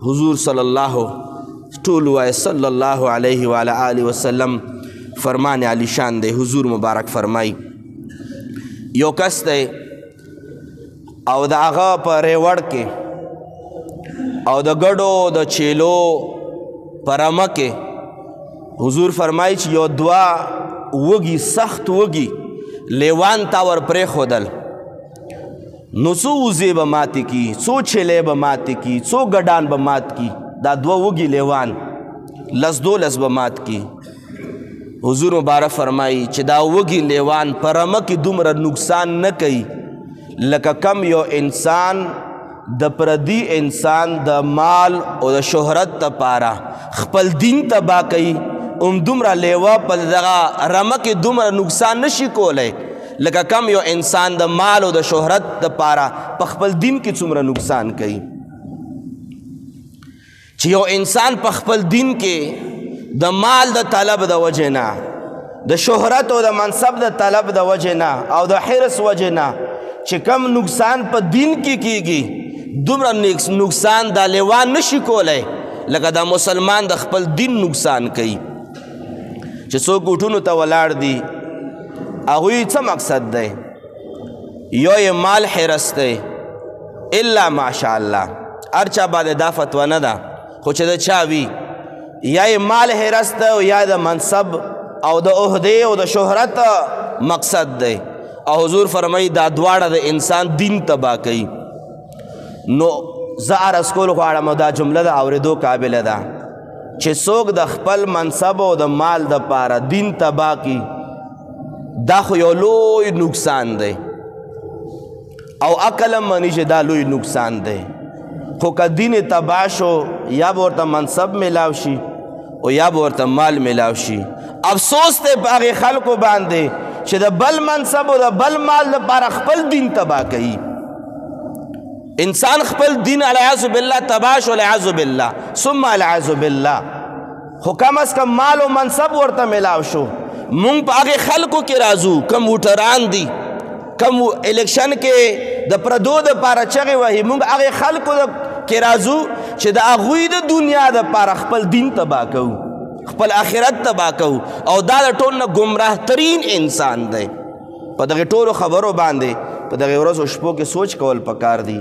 حضور صلی اللہ علیہ وآلہ وسلم فرمان علی شان دے. حضور مبارک فرمائی یو کس دے او دا آغا پا ریوڑ کے او دا گڑو دا چیلو پر امکے حضور فرمائی چی یو دعا وگی سخت وگی لیوان تاور پرے خودل نو سو وزے با ماتی کی سو چیلے با ماتی کی سو گڑان با مات کی دا دعا وگی لیوان لس دو لس با مات کی. حضور مبارک فرمائی چی دا وگی لیوان پر امکی دومر نقصان نکی لکا کم یو انسان دا پردی انسان دا مال او دا شہرت تا پارا خپل دین تا باقی دومرا لیوا پل دغا رمک دومرا نقصان نشی کولے لکا کم یو انسان دا مال او دا شہرت دا پارا پا خپل دین کی څومره نقصان کئی. چی یو انسان پا خپل دین کے دا مال دا طلب دا وجنا دا شہرت او دا منصب دا طلب دا وجنا او دا حرس وجنا چی کم نقصان پا دین کی گی دومرا نقصان دا لیوان نشی کولے لکا دا مسلمان دا خپل دین نقصان کئی. چی سو گوٹونو تا ولار دی اگوی چا مقصد دے یو یہ مال حرس دے الا ماشاءاللہ ارچا بعد دا فتوہ ندا خوچ دا چاوی یا یہ مال حرس دے یا دا منصب او دا عہدے او دا شہرت مقصد دے او حضور فرمائی دا دوارا دا انسان دین تبا کئی. نو زعر اسکول خوارم دا جملہ دا اوردو قابل دا چھ سوک دا خپل منصب او دا مال دا پارا دین تبا کی دا خو یو لوی نقصان دے او اکلم منی چھ دا لوی نقصان دے. خو که دین تبا شو یا بورتا منصب ملاو شی او یا بورتا مال ملاو شی افسوس تے باغی خلقو باندے چھ دا بل منصب او دا بل مال دا پارا خپل دین تبا کئی. انسان خپل دین علیہ باللہ تباش علیہ باللہ ثم علیہ باللہ خو کم از کم مال و منصب ورطا ملاو شو مونگ پا آگے خلقو کی رازو کم ووٹران دی کم الیکشن کے دا پردو دا پارا چگے وحی مونگ آگے خلقو کی رازو چھ دا اغوی دا دنیا دا پارا خپل دین تبا کہو خپل آخرت تبا کہو او دا ټولنه گمراہ ترین انسان دے. پا دغی ټولو خبرو باندے پا دغی ورځو شپو کې سوچ کول پکار دی.